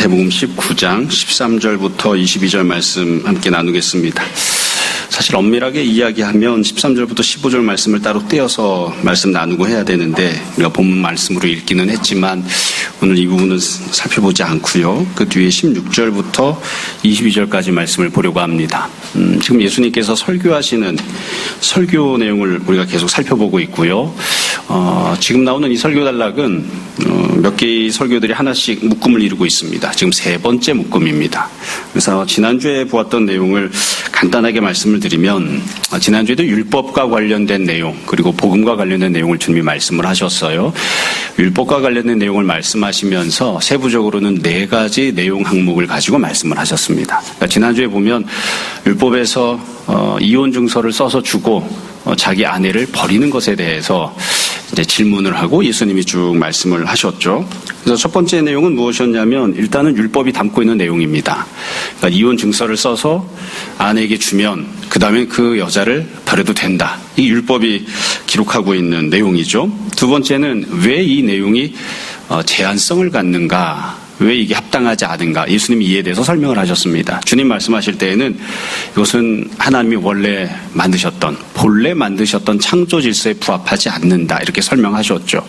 마태복음 19장 13절부터 22절 말씀 함께 나누겠습니다. 사실 엄밀하게 이야기하면 13절부터 15절 말씀을 따로 떼어서 말씀 나누고 해야 되는데 우리가 본문 말씀으로 읽기는 했지만 오늘 이 부분은 살펴보지 않고요. 그 뒤에 16절부터 22절까지 말씀을 보려고 합니다. 지금 예수님께서 설교하시는 설교 내용을 우리가 계속 살펴보고 있고요. 지금 나오는 이 설교 단락은 몇 개의 설교들이 하나씩 묶음을 이루고 있습니다. 지금 세 번째 묶음입니다. 그래서 지난주에 보았던 내용을 간단하게 말씀을 드리면 지난주에도 율법과 관련된 내용 그리고 복음과 관련된 내용을 주님이 말씀을 하셨어요. 율법과 관련된 내용을 말씀하시면서 세부적으로는 4가지 내용 항목을 가지고 말씀을 하셨습니다. 그러니까 지난주에 보면 율법에서 이혼 증서를 써서 주고 자기 아내를 버리는 것에 대해서 이제 질문을 하고 예수님이 쭉 말씀을 하셨죠. 그래서 첫 번째 내용은 무엇이었냐면 일단은 율법이 담고 있는 내용입니다. 그러니까 이혼 증서를 써서 아내에게 주면 그 다음에 그 여자를 버려도 된다. 이 율법이 기록하고 있는 내용이죠. 두 번째는 왜 이 내용이 제한성을 갖는가? 왜 이게 합당하지 않은가? 예수님이 이에 대해서 설명을 하셨습니다. 주님 말씀하실 때에는 이것은 하나님이 원래 만드셨던 본래 만드셨던 창조 질서에 부합하지 않는다 이렇게 설명하셨죠.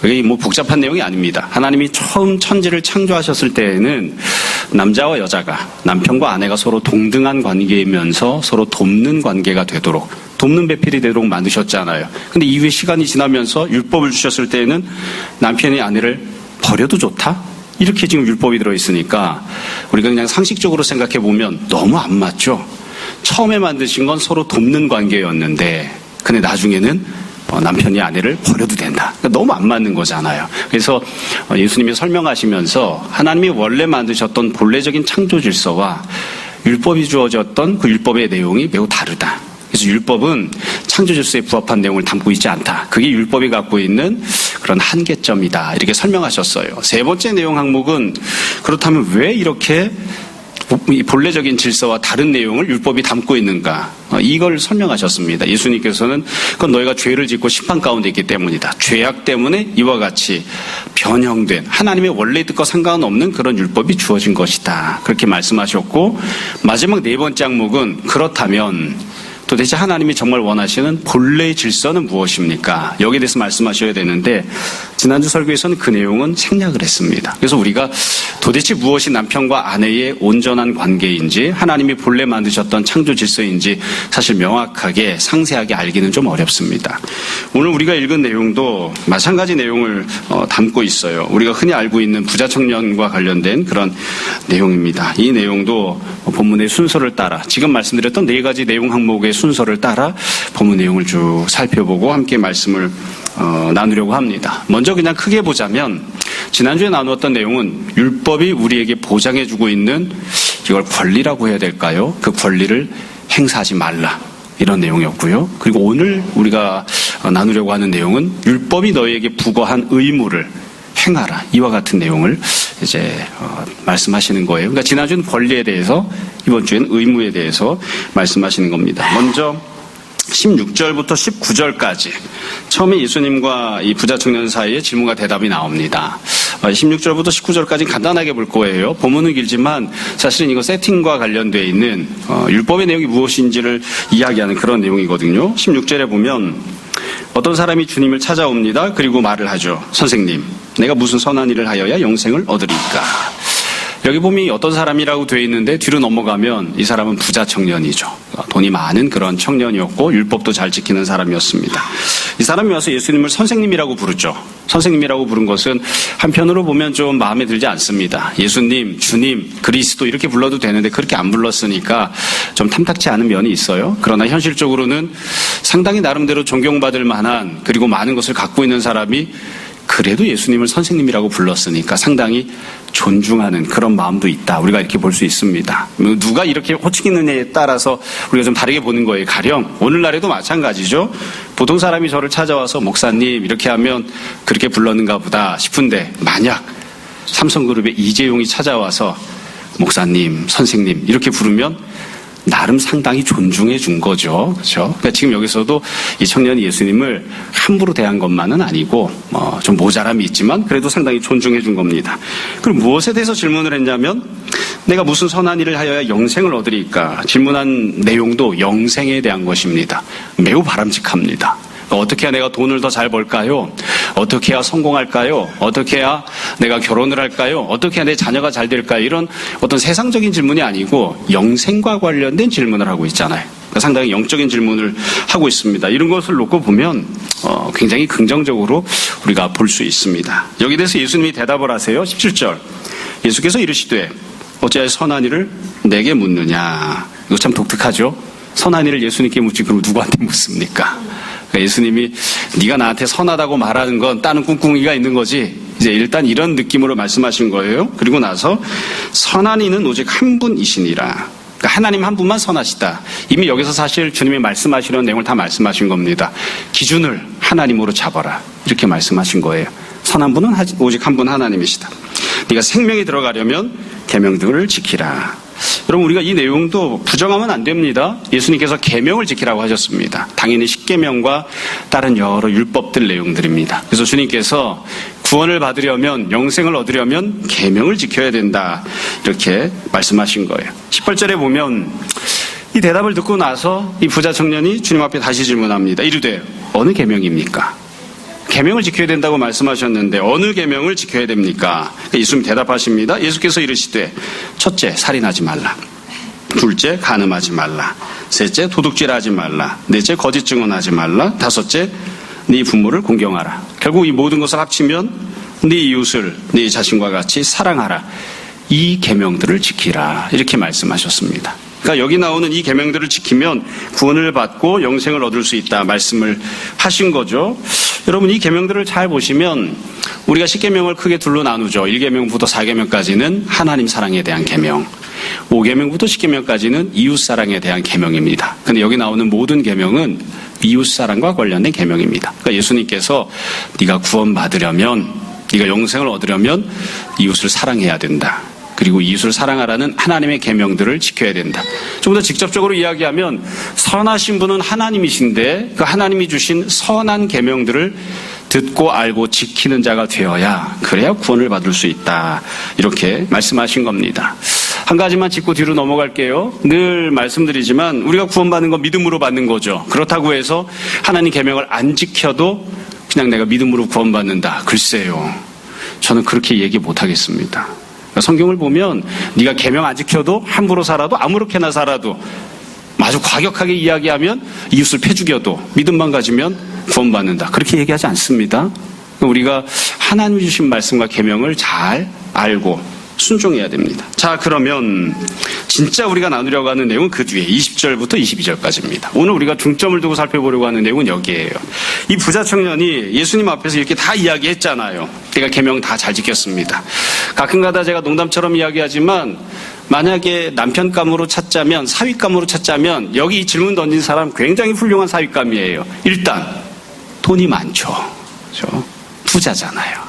이게 뭐 복잡한 내용이 아닙니다. 하나님이 처음 천지를 창조하셨을 때에는 남자와 여자가 남편과 아내가 서로 동등한 관계이면서 서로 돕는 관계가 되도록 돕는 배필이 되도록 만드셨잖아요. 근데 이후에 시간이 지나면서 율법을 주셨을 때에는 남편이 아내를 버려도 좋다? 이렇게 지금 율법이 들어있으니까 우리가 그냥 상식적으로 생각해 보면 너무 안 맞죠. 처음에 만드신 건 서로 돕는 관계였는데 근데 나중에는 남편이 아내를 버려도 된다. 그러니까 너무 안 맞는 거잖아요. 그래서 예수님이 설명하시면서 하나님이 원래 만드셨던 본래적인 창조 질서와 율법이 주어졌던 그 율법의 내용이 매우 다르다. 그래서 율법은 창조 질서에 부합한 내용을 담고 있지 않다. 그게 율법이 갖고 있는 그런 한계점이다. 이렇게 설명하셨어요. 세 번째 내용 항목은 그렇다면 왜 이렇게 본래적인 질서와 다른 내용을 율법이 담고 있는가? 이걸 설명하셨습니다. 예수님께서는 그건 너희가 죄를 짓고 심판 가운데 있기 때문이다. 죄악 때문에 이와 같이 변형된 하나님의 원래 뜻과 상관없는 그런 율법이 주어진 것이다. 그렇게 말씀하셨고 마지막 네 번째 항목은 그렇다면 도대체 하나님이 정말 원하시는 본래의 질서는 무엇입니까? 여기에 대해서 말씀하셔야 되는데 지난주 설교에서는 그 내용은 생략을 했습니다. 그래서 우리가 도대체 무엇이 남편과 아내의 온전한 관계인지 하나님이 본래 만드셨던 창조 질서인지 사실 명확하게 상세하게 알기는 좀 어렵습니다. 오늘 우리가 읽은 내용도 마찬가지 내용을 담고 있어요. 우리가 흔히 알고 있는 부자 청년과 관련된 그런 내용입니다. 이 내용도 본문의 순서를 따라 지금 말씀드렸던 4가지 내용 항목의 순서를 따라 본문 내용을 쭉 살펴보고 함께 말씀을 나누려고 합니다. 먼저 그냥 크게 보자면 지난주에 나누었던 내용은 율법이 우리에게 보장해주고 있는 이걸 권리라고 해야 될까요? 그 권리를 행사하지 말라 이런 내용이었고요. 그리고 오늘 우리가 나누려고 하는 내용은 율법이 너희에게 부과한 의무를 행하라 이와 같은 내용을 이제 말씀하시는 거예요. 그러니까 지난주는 권리에 대해서 이번 주에는 의무에 대해서 말씀하시는 겁니다. 먼저 16절부터 19절까지 처음에 예수님과 이 부자 청년 사이에 질문과 대답이 나옵니다. 16절부터 19절까지 간단하게 볼 거예요. 본문은 길지만 사실은 이거 세팅과 관련되어 있는 율법의 내용이 무엇인지를 이야기하는 그런 내용이거든요. 16절에 보면 어떤 사람이 주님을 찾아옵니다. 그리고 말을 하죠. 선생님, 내가 무슨 선한 일을 하여야 영생을 얻으리까? 여기 보면 어떤 사람이라고 되어 있는데 뒤로 넘어가면 이 사람은 부자 청년이죠. 돈이 많은 그런 청년이었고 율법도 잘 지키는 사람이었습니다. 이 사람이 와서 예수님을 선생님이라고 부르죠. 선생님이라고 부른 것은 한편으로 보면 좀 마음에 들지 않습니다. 예수님, 주님, 그리스도 이렇게 불러도 되는데 그렇게 안 불렀으니까 좀 탐탁치 않은 면이 있어요. 그러나 현실적으로는 상당히 나름대로 존경받을 만한 그리고 많은 것을 갖고 있는 사람이 그래도 예수님을 선생님이라고 불렀으니까 상당히 존중하는 그런 마음도 있다. 우리가 이렇게 볼 수 있습니다. 누가 이렇게 호칭했느냐에 따라서 우리가 좀 다르게 보는 거예요. 가령 오늘날에도 마찬가지죠. 보통 사람이 저를 찾아와서 목사님 이렇게 하면 그렇게 불렀는가 보다 싶은데 만약 삼성그룹의 이재용이 찾아와서 목사님, 선생님 이렇게 부르면 나름 상당히 존중해 준 거죠. 그렇죠? 그러니까 지금 여기서도 이 청년이 예수님을 함부로 대한 것만은 아니고 좀 모자람이 있지만 그래도 상당히 존중해 준 겁니다. 그럼 무엇에 대해서 질문을 했냐면 내가 무슨 선한 일을 하여야 영생을 얻으리까? 질문한 내용도 영생에 대한 것입니다. 매우 바람직합니다. 어떻게 해야 내가 돈을 더 잘 벌까요? 어떻게 해야 성공할까요? 어떻게 해야 내가 결혼을 할까요? 어떻게 해야 내 자녀가 잘 될까요? 이런 어떤 세상적인 질문이 아니고 영생과 관련된 질문을 하고 있잖아요. 그러니까 상당히 영적인 질문을 하고 있습니다. 이런 것을 놓고 보면 굉장히 긍정적으로 우리가 볼 수 있습니다. 여기 대해서 예수님이 대답을 하세요. 17절 예수께서 이르시되 어찌하여 선한 일을 내게 묻느냐. 이거 참 독특하죠. 선한 일을 예수님께 묻지 그럼 누구한테 묻습니까? 그러니까 예수님이 네가 나한테 선하다고 말하는 건 다른 꿍꿍이가 있는 거지. 이제 일단 이런 느낌으로 말씀하신 거예요. 그리고 나서 선한 이는 오직 한 분이시니라. 그러니까 하나님 한 분만 선하시다. 이미 여기서 사실 주님이 말씀하시는 내용을 다 말씀하신 겁니다. 기준을 하나님으로 잡아라. 이렇게 말씀하신 거예요. 선한 분은 오직 한 분 하나님이시다. 네가 생명이 들어가려면 계명들을 지키라. 여러분 우리가 이 내용도 부정하면 안 됩니다. 예수님께서 계명을 지키라고 하셨습니다. 당연히 십계명과 다른 여러 율법들 내용들입니다. 그래서 주님께서 구원을 받으려면 영생을 얻으려면 계명을 지켜야 된다. 이렇게 말씀하신 거예요. 18절에 보면 이 대답을 듣고 나서 이 부자 청년이 주님 앞에 다시 질문합니다. 이르되 어느 계명입니까? 계명을 지켜야 된다고 말씀하셨는데 어느 계명을 지켜야 됩니까? 예수님 대답하십니다. 예수께서 이르시되 첫째 살인하지 말라. 둘째 간음하지 말라. 셋째 도둑질하지 말라. 넷째 거짓 증언하지 말라. 다섯째 네 부모를 공경하라. 결국 이 모든 것을 합치면 네 이웃을 네 자신과 같이 사랑하라. 이 계명들을 지키라. 이렇게 말씀하셨습니다. 그러니까 여기 나오는 이 계명들을 지키면 구원을 받고 영생을 얻을 수 있다 말씀을 하신 거죠. 여러분 이 계명들을 잘 보시면 우리가 10계명을 크게 둘로 나누죠. 1계명부터 4계명까지는 하나님 사랑에 대한 계명, 5계명부터 10계명까지는 이웃 사랑에 대한 계명입니다. 그런데 여기 나오는 모든 계명은 이웃 사랑과 관련된 계명입니다. 그러니까 예수님께서 네가 구원받으려면, 네가 영생을 얻으려면 이웃을 사랑해야 된다. 그리고 이웃을 사랑하라는 하나님의 계명들을 지켜야 된다. 좀 더 직접적으로 이야기하면 선하신 분은 하나님이신데 그 하나님이 주신 선한 계명들을 듣고 알고 지키는 자가 되어야 그래야 구원을 받을 수 있다. 이렇게 말씀하신 겁니다. 한 가지만 짚고 뒤로 넘어갈게요. 늘 말씀드리지만 우리가 구원받는 건 믿음으로 받는 거죠. 그렇다고 해서 하나님 계명을 안 지켜도 그냥 내가 믿음으로 구원받는다. 글쎄요. 저는 그렇게 얘기 못하겠습니다. 성경을 보면 네가 계명 안 지켜도 함부로 살아도 아무렇게나 살아도 아주 과격하게 이야기하면 이웃을 패 죽여도 믿음만 가지면 구원받는다. 그렇게 얘기하지 않습니다. 우리가 하나님이 주신 말씀과 계명을 잘 알고 순종해야 됩니다. 자, 그러면 진짜 우리가 나누려고 하는 내용은 그 뒤에 20절부터 22절까지입니다. 오늘 우리가 중점을 두고 살펴보려고 하는 내용은 여기에요. 이 부자 청년이 예수님 앞에서 이렇게 다 이야기했잖아요. 제가 계명 다 잘 지켰습니다. 가끔가다 제가 농담처럼 이야기하지만 만약에 남편감으로 찾자면, 사위감으로 찾자면 여기 이 질문 던진 사람 굉장히 훌륭한 사위감이에요. 일단 돈이 많죠. 그렇죠? 부자잖아요.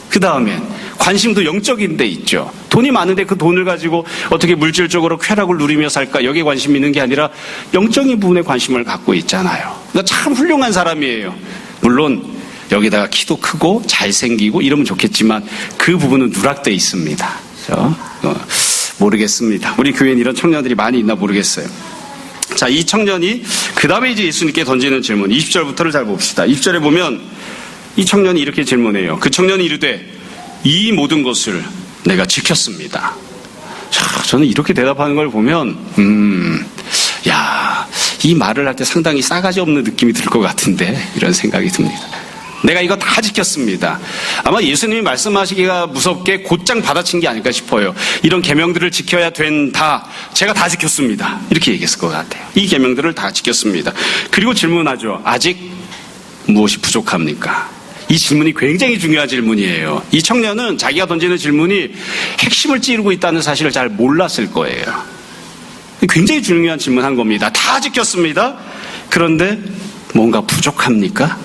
그 다음엔 관심도 영적인 데 있죠. 돈이 많은데 그 돈을 가지고 어떻게 물질적으로 쾌락을 누리며 살까? 여기에 관심이 있는 게 아니라 영적인 부분에 관심을 갖고 있잖아요. 그러니까 참 훌륭한 사람이에요. 물론 여기다가 키도 크고 잘생기고 이러면 좋겠지만 그 부분은 누락되어 있습니다. 그렇죠? 모르겠습니다. 우리 교회엔 이런 청년들이 많이 있나 모르겠어요. 자, 이 청년이 그 다음에 이제 예수님께 던지는 질문 20절부터를 잘 봅시다. 20절에 보면 이 청년이 이렇게 질문해요. 그 청년이 이르되 이 모든 것을 내가 지켰습니다. 자, 저는 이렇게 대답하는 걸 보면 이 말을 할 때 상당히 싸가지 없는 느낌이 들 것 같은데 이런 생각이 듭니다. 내가 이거 다 지켰습니다. 아마 예수님이 말씀하시기가 무섭게 곧장 받아친 게 아닐까 싶어요. 이런 계명들을 지켜야 된다. 제가 다 지켰습니다. 이렇게 얘기했을 것 같아요. 이 계명들을 다 지켰습니다. 그리고 질문하죠. 아직 무엇이 부족합니까? 이 질문이 굉장히 중요한 질문이에요. 이 청년은 자기가 던지는 질문이 핵심을 찌르고 있다는 사실을 잘 몰랐을 거예요. 굉장히 중요한 질문한 겁니다. 다 지켰습니다. 그런데 뭔가 부족합니까?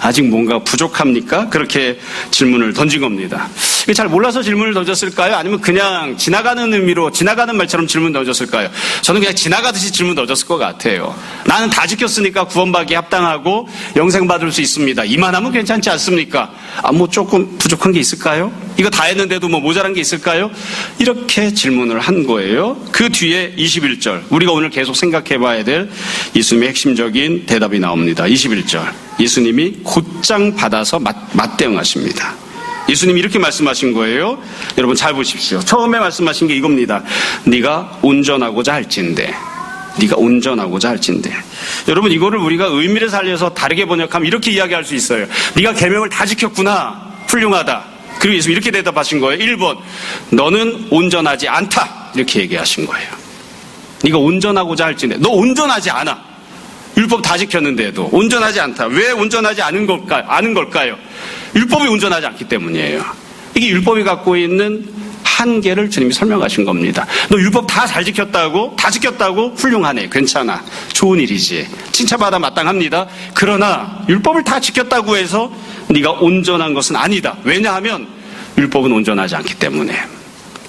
아직 뭔가 부족합니까? 그렇게 질문을 던진 겁니다. 잘 몰라서 질문을 던졌을까요? 아니면 그냥 지나가는 의미로 지나가는 말처럼 질문 던졌을까요? 저는 그냥 지나가듯이 질문 던졌을 것 같아요. 나는 다 지켰으니까 구원받기 합당하고 영생 받을 수 있습니다. 이만하면 괜찮지 않습니까? 뭐 조금 부족한 게 있을까요? 이거 다 했는데도 뭐 모자란 게 있을까요? 이렇게 질문을 한 거예요. 그 뒤에 21절, 우리가 오늘 계속 생각해 봐야 될 예수님의 핵심적인 대답이 나옵니다. 21절, 예수님이 곧장 받아서 맞대응하십니다. 예수님이 이렇게 말씀하신 거예요. 여러분 잘 보십시오. 처음에 말씀하신 게 이겁니다. 네가 온전하고자 할진대. 네가 온전하고자 할진대. 여러분 이거를 우리가 의미를 살려서 다르게 번역하면 이렇게 이야기할 수 있어요. 네가 계명을 다 지켰구나. 훌륭하다. 그리고 예수님이 이렇게 대답하신 거예요. 1번, 너는 온전하지 않다. 이렇게 얘기하신 거예요. 네가 온전하고자 할진대. 너 온전하지 않아. 율법 다 지켰는데도 온전하지 않다. 왜 온전하지 않은 걸까요? 율법이 온전하지 않기 때문이에요. 이게 율법이 갖고 있는 한계를 주님이 설명하신 겁니다. 너 율법 다 잘 지켰다고? 다 지켰다고? 훌륭하네. 괜찮아. 좋은 일이지. 칭찬받아 마땅합니다. 그러나 율법을 다 지켰다고 해서 네가 온전한 것은 아니다. 왜냐하면 율법은 온전하지 않기 때문에.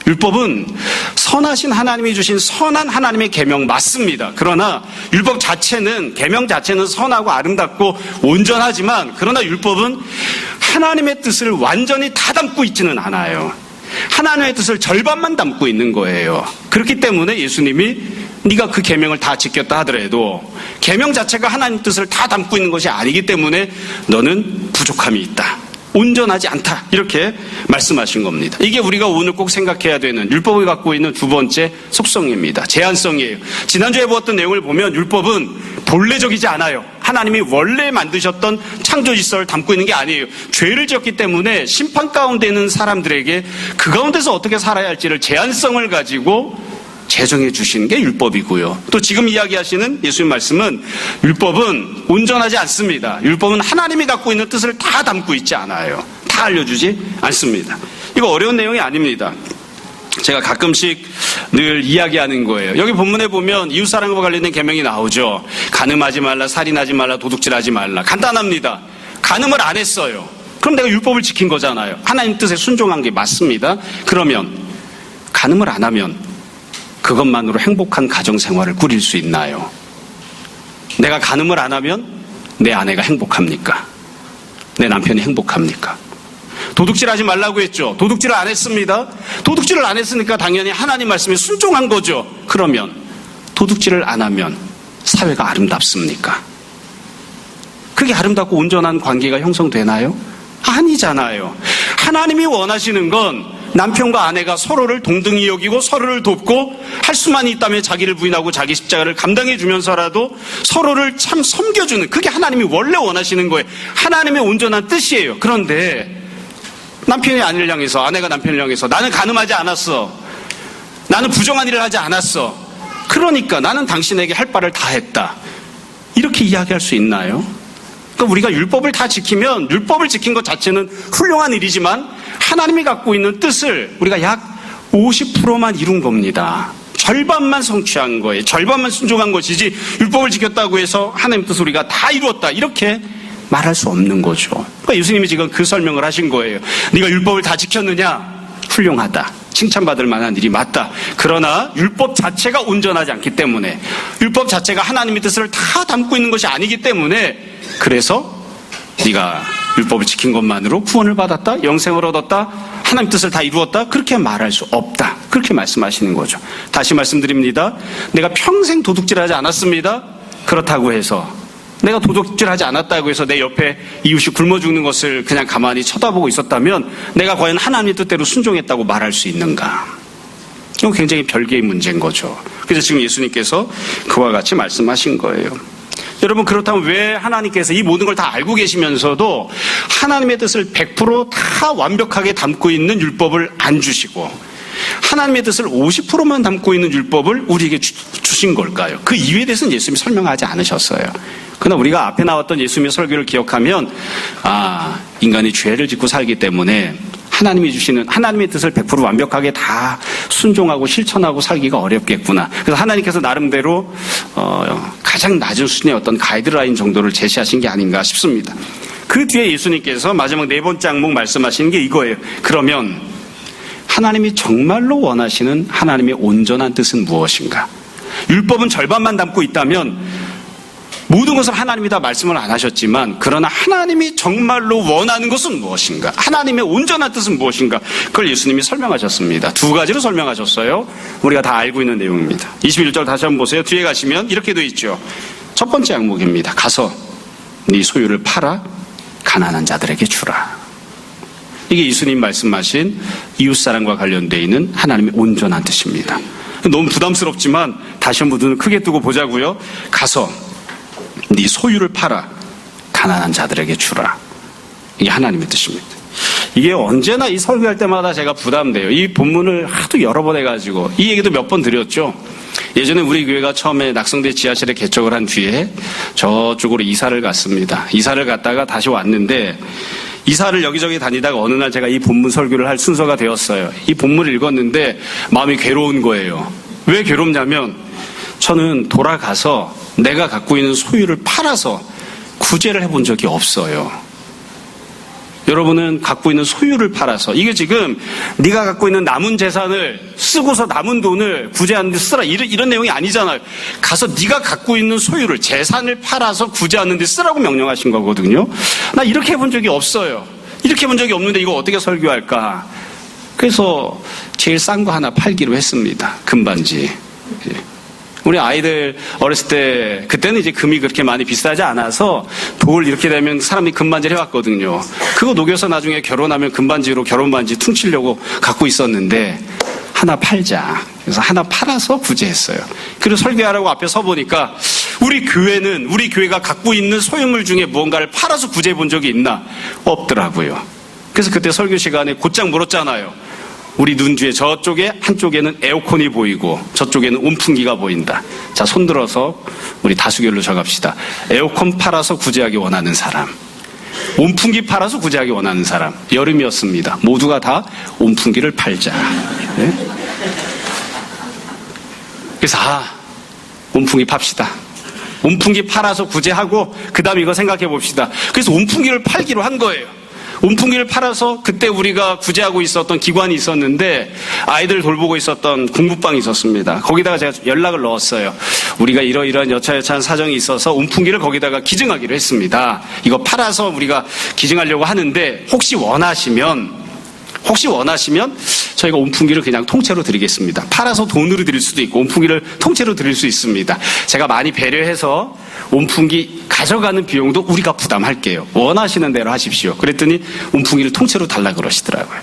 율법은 선하신 하나님이 주신 선한 하나님의 계명 맞습니다. 그러나 율법 자체는, 계명 자체는 선하고 아름답고 온전하지만, 그러나 율법은 하나님의 뜻을 완전히 다 담고 있지는 않아요. 하나님의 뜻을 절반만 담고 있는 거예요. 그렇기 때문에 예수님이 네가 그 계명을 다 지켰다 하더라도 계명 자체가 하나님 뜻을 다 담고 있는 것이 아니기 때문에 너는 부족함이 있다. 온전하지 않다. 이렇게 말씀하신 겁니다. 이게 우리가 오늘 꼭 생각해야 되는 율법이 갖고 있는 두 번째 속성입니다. 제한성이에요. 지난주에 보았던 내용을 보면 율법은 본래적이지 않아요. 하나님이 원래 만드셨던 창조 질서를 담고 있는 게 아니에요. 죄를 지었기 때문에 심판 가운데 있는 사람들에게 그 가운데서 어떻게 살아야 할지를 제한성을 가지고 제정해 주신 게 율법이고요. 또 지금 이야기하시는 예수님 말씀은 율법은 온전하지 않습니다. 율법은 하나님이 갖고 있는 뜻을 다 담고 있지 않아요. 다 알려주지 않습니다. 이거 어려운 내용이 아닙니다. 제가 가끔씩 늘 이야기하는 거예요. 여기 본문에 보면 이웃사랑과 관련된 계명이 나오죠. 간음하지 말라, 살인하지 말라, 도둑질하지 말라. 간단합니다. 간음을 안 했어요. 그럼 내가 율법을 지킨 거잖아요. 하나님 뜻에 순종한 게 맞습니다. 그러면 간음을 안 하면 그것만으로 행복한 가정생활을 꾸릴 수 있나요? 내가 간음을 안 하면 내 아내가 행복합니까? 내 남편이 행복합니까? 도둑질하지 말라고 했죠. 도둑질을 안 했습니다. 도둑질을 안 했으니까 당연히 하나님 말씀에 순종한 거죠. 그러면 도둑질을 안 하면 사회가 아름답습니까? 그게 아름답고 온전한 관계가 형성되나요? 아니잖아요. 하나님이 원하시는 건 남편과 아내가 서로를 동등히 여기고 서로를 돕고 할 수만 있다면 자기를 부인하고 자기 십자가를 감당해 주면서라도 서로를 참 섬겨주는, 그게 하나님이 원래 원하시는 거예요. 하나님의 온전한 뜻이에요. 그런데 남편이 아내를 향해서, 아내가 남편을 향해서 나는 간음하지 않았어. 나는 부정한 일을 하지 않았어. 그러니까 나는 당신에게 할 바를 다 했다. 이렇게 이야기할 수 있나요? 그러니까 우리가 율법을 다 지키면 율법을 지킨 것 자체는 훌륭한 일이지만 하나님이 갖고 있는 뜻을 우리가 약 50%만 이룬 겁니다. 절반만 성취한 거예요. 절반만 순종한 것이지 율법을 지켰다고 해서 하나님 뜻을 우리가 다 이루었다. 이렇게 말할 수 없는 거죠. 그러니까 예수님이 지금 그 설명을 하신 거예요. 네가 율법을 다 지켰느냐? 훌륭하다. 칭찬받을 만한 일이 맞다. 그러나 율법 자체가 온전하지 않기 때문에, 율법 자체가 하나님의 뜻을 다 담고 있는 것이 아니기 때문에, 그래서 네가 율법을 지킨 것만으로 구원을 받았다, 영생을 얻었다, 하나님 뜻을 다 이루었다, 그렇게 말할 수 없다. 그렇게 말씀하시는 거죠. 다시 말씀드립니다. 내가 평생 도둑질하지 않았습니다. 그렇다고 해서 내가 도둑질하지 않았다고 해서 내 옆에 이웃이 굶어 죽는 것을 그냥 가만히 쳐다보고 있었다면 내가 과연 하나님의 뜻대로 순종했다고 말할 수 있는가? 이건 굉장히 별개의 문제인 거죠. 그래서 지금 예수님께서 그와 같이 말씀하신 거예요. 여러분, 그렇다면 왜 하나님께서 이 모든 걸 다 알고 계시면서도 하나님의 뜻을 100% 완벽하게 담고 있는 율법을 안 주시고 하나님의 뜻을 50%만 담고 있는 율법을 우리에게 주신 걸까요? 그 이유에 대해서는 예수님이 설명하지 않으셨어요. 그러나 우리가 앞에 나왔던 예수님의 설교를 기억하면, 인간이 죄를 짓고 살기 때문에 하나님이 주시는 하나님의 뜻을 100% 완벽하게 다 순종하고 실천하고 살기가 어렵겠구나. 그래서 하나님께서 나름대로 가장 낮은 수준의 어떤 가이드라인 정도를 제시하신 게 아닌가 싶습니다. 그 뒤에 예수님께서 마지막 네 번째 항목 말씀하시는 게 이거예요. 그러면 하나님이 정말로 원하시는 하나님의 온전한 뜻은 무엇인가? 율법은 절반만 담고 있다면 모든 것을 하나님이 다 말씀을 안 하셨지만, 그러나 하나님이 정말로 원하는 것은 무엇인가? 하나님의 온전한 뜻은 무엇인가? 그걸 예수님이 설명하셨습니다. 두 가지로 설명하셨어요. 우리가 다 알고 있는 내용입니다. 21절 다시 한번 보세요. 뒤에 가시면 이렇게 되어 있죠. 첫 번째 항목입니다. 가서 네 소유를 팔아 가난한 자들에게 주라. 이게 예수님 말씀하신 이웃사랑과 관련되어 있는 하나님의 온전한 뜻입니다. 너무 부담스럽지만 다시 한번 눈을 크게 뜨고 보자고요. 가서 네 소유를 팔아 가난한 자들에게 주라. 이게 하나님의 뜻입니다. 이게 언제나 이 설교할 때마다 제가 부담돼요. 이 본문을 하도 여러 번 해가지고 이 얘기도 몇 번 드렸죠. 예전에 우리 교회가 처음에 낙성대 지하실에 개척을 한 뒤에 저쪽으로 이사를 갔습니다. 이사를 갔다가 다시 왔는데, 이사를 여기저기 다니다가 어느 날 제가 이 본문 설교를 할 순서가 되었어요. 이 본문을 읽었는데 마음이 괴로운 거예요. 왜 괴롭냐면 저는 돌아가서 내가 갖고 있는 소유를 팔아서 구제를 해본 적이 없어요. 여러분은 갖고 있는 소유를 팔아서, 이게 지금 네가 갖고 있는 남은 재산을 쓰고서 남은 돈을 구제하는 데 쓰라 이런 내용이 아니잖아요. 가서 네가 갖고 있는 소유를, 재산을 팔아서 구제하는 데 쓰라고 명령하신 거거든요. 나 이렇게 해본 적이 없어요. 이렇게 해본 적이 없는데 이거 어떻게 설교할까? 그래서 제일 싼 거 하나 팔기로 했습니다. 금반지. 우리 아이들 어렸을 때, 그때는 이제 금이 그렇게 많이 비싸지 않아서 돌 이렇게 되면 사람이 금반지를 해왔거든요. 그거 녹여서 나중에 결혼하면 금반지로 결혼반지 퉁치려고 갖고 있었는데, 하나 팔자. 그래서 하나 팔아서 구제했어요. 그리고 설교하라고 앞에 서보니까 우리 교회가 갖고 있는 소유물 중에 무언가를 팔아서 구제해 본 적이 있나? 없더라고요. 그래서 그때 설교 시간에 곧장 물었잖아요. 우리 눈 뒤에 저쪽에 한쪽에는 에어컨이 보이고 저쪽에는 온풍기가 보인다. 자, 손들어서 우리 다수결로 적합시다. 에어컨 팔아서 구제하기 원하는 사람, 온풍기 팔아서 구제하기 원하는 사람. 여름이었습니다. 모두가 다 온풍기를 팔자. 네? 그래서 온풍기 팝시다. 온풍기 팔아서 구제하고 그 다음에 이거 생각해 봅시다. 그래서 온풍기를 팔기로 한 거예요. 온풍기를 팔아서, 그때 우리가 구제하고 있었던 기관이 있었는데 아이들 돌보고 있었던 공부방이 있었습니다. 거기다가 제가 연락을 넣었어요. 우리가 이러이러한 여차여차한 사정이 있어서 온풍기를 거기다가 기증하기로 했습니다. 이거 팔아서 우리가 기증하려고 하는데 혹시 원하시면 저희가 온풍기를 그냥 통째로 드리겠습니다. 팔아서 돈으로 드릴 수도 있고 온풍기를 통째로 드릴 수 있습니다. 제가 많이 배려해서 온풍기 가져가는 비용도 우리가 부담할게요. 원하시는 대로 하십시오. 그랬더니 온풍기를 통째로 달라 그러시더라고요.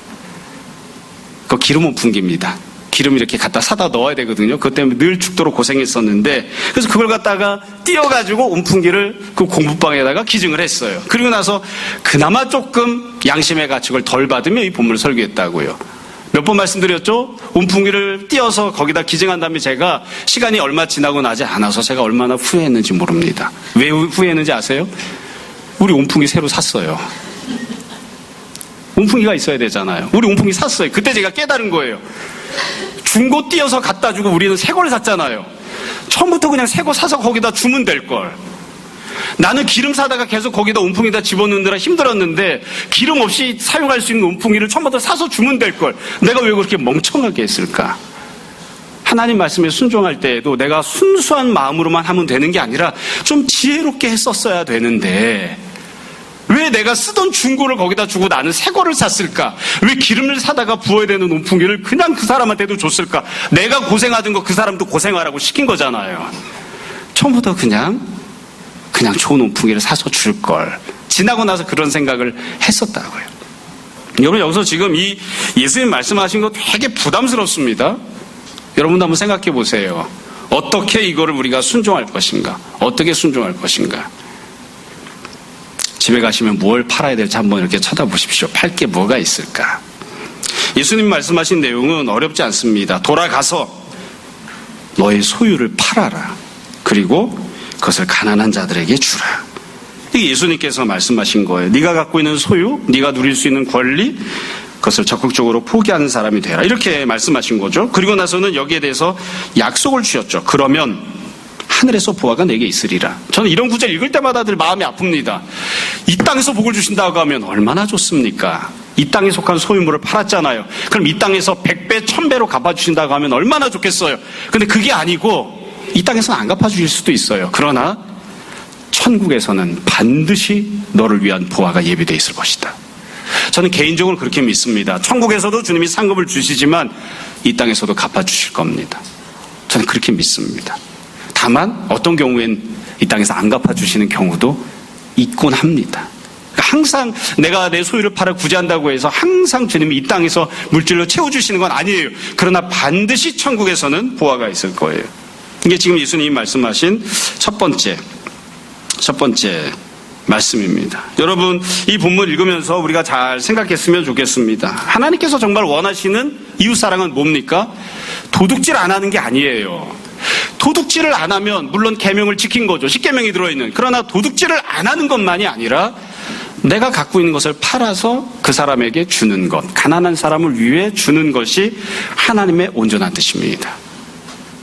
그거 기름 온풍기입니다. 기름 이렇게 갖다 사다 넣어야 되거든요. 그것 때문에 늘 죽도록 고생했었는데, 그래서 그걸 갖다가 띄워가지고 온풍기를 그 공부방에다가 기증을 했어요. 그리고 나서 그나마 조금 양심의 가책을 덜 받으며 이 본문을 설교했다고요. 몇 번 말씀드렸죠? 온풍기를 띄워서 거기다 기증한 다음에 제가 시간이 얼마 지나고 나지 않아서 제가 얼마나 후회했는지 모릅니다. 왜 후회했는지 아세요? 우리 온풍기 새로 샀어요. 온풍기가 있어야 되잖아요. 우리 온풍기 샀어요. 그때 제가 깨달은 거예요. 중고 띄어서 갖다 주고 우리는 새 걸 샀잖아요. 처음부터 그냥 새 거 사서 거기다 주면 될걸. 나는 기름 사다가 계속 거기다 온풍기다 집어넣느라 힘들었는데 기름 없이 사용할 수 있는 온풍기를 처음부터 사서 주면 될걸. 내가 왜 그렇게 멍청하게 했을까? 하나님 말씀에 순종할 때에도 내가 순수한 마음으로만 하면 되는 게 아니라 좀 지혜롭게 했었어야 되는데, 왜 내가 쓰던 중고를 거기다 주고 나는 새 거를 샀을까? 왜 기름을 사다가 부어야 되는 온풍기를 그냥 그 사람한테도 줬을까? 내가 고생하던 거 그 사람도 고생하라고 시킨 거잖아요. 처음부터 그냥 좋은 온풍기를 사서 줄 걸. 지나고 나서 그런 생각을 했었다고요. 여러분, 여기서 지금 이 예수님 말씀하신 거 되게 부담스럽습니다. 여러분도 한번 생각해 보세요. 어떻게 이거를 우리가 순종할 것인가? 어떻게 순종할 것인가? 집에 가시면 뭘 팔아야 될지 한번 이렇게 쳐다보십시오. 팔 게 뭐가 있을까? 예수님 말씀하신 내용은 어렵지 않습니다. 돌아가서 너의 소유를 팔아라. 그리고 그것을 가난한 자들에게 주라. 이게 예수님께서 말씀하신 거예요. 네가 갖고 있는 소유, 네가 누릴 수 있는 권리, 그것을 적극적으로 포기하는 사람이 되라. 이렇게 말씀하신 거죠. 그리고 나서는 여기에 대해서 약속을 주셨죠. 그러면 하늘에서 보화가 내게 있으리라. 저는 이런 구절 읽을 때마다 늘 마음이 아픕니다. 이 땅에서 복을 주신다고 하면 얼마나 좋습니까? 이 땅에 속한 소유물을 팔았잖아요. 그럼 이 땅에서 100배, 1000배로 갚아주신다고 하면 얼마나 좋겠어요. 근데 그게 아니고 이 땅에서는 안 갚아주실 수도 있어요. 그러나 천국에서는 반드시 너를 위한 보화가 예비되어 있을 것이다. 저는 개인적으로 그렇게 믿습니다. 천국에서도 주님이 상급을 주시지만 이 땅에서도 갚아주실 겁니다. 저는 그렇게 믿습니다. 다만 어떤 경우엔 이 땅에서 안 갚아주시는 경우도 있곤 합니다. 항상 내가 내 소유를 팔아 구제한다고 해서 항상 주님이 이 땅에서 물질로 채워주시는 건 아니에요. 그러나 반드시 천국에서는 보화가 있을 거예요. 이게 지금 예수님이 말씀하신 첫 번째 말씀입니다. 여러분, 이 본문 읽으면서 우리가 잘 생각했으면 좋겠습니다. 하나님께서 정말 원하시는 이웃사랑은 뭡니까? 도둑질 안 하는 게 아니에요. 도둑질을 안 하면 물론 계명을 지킨 거죠. 10계명이 들어있는. 그러나 도둑질을 안 하는 것만이 아니라 내가 갖고 있는 것을 팔아서 그 사람에게 주는 것, 가난한 사람을 위해 주는 것이 하나님의 온전한 뜻입니다.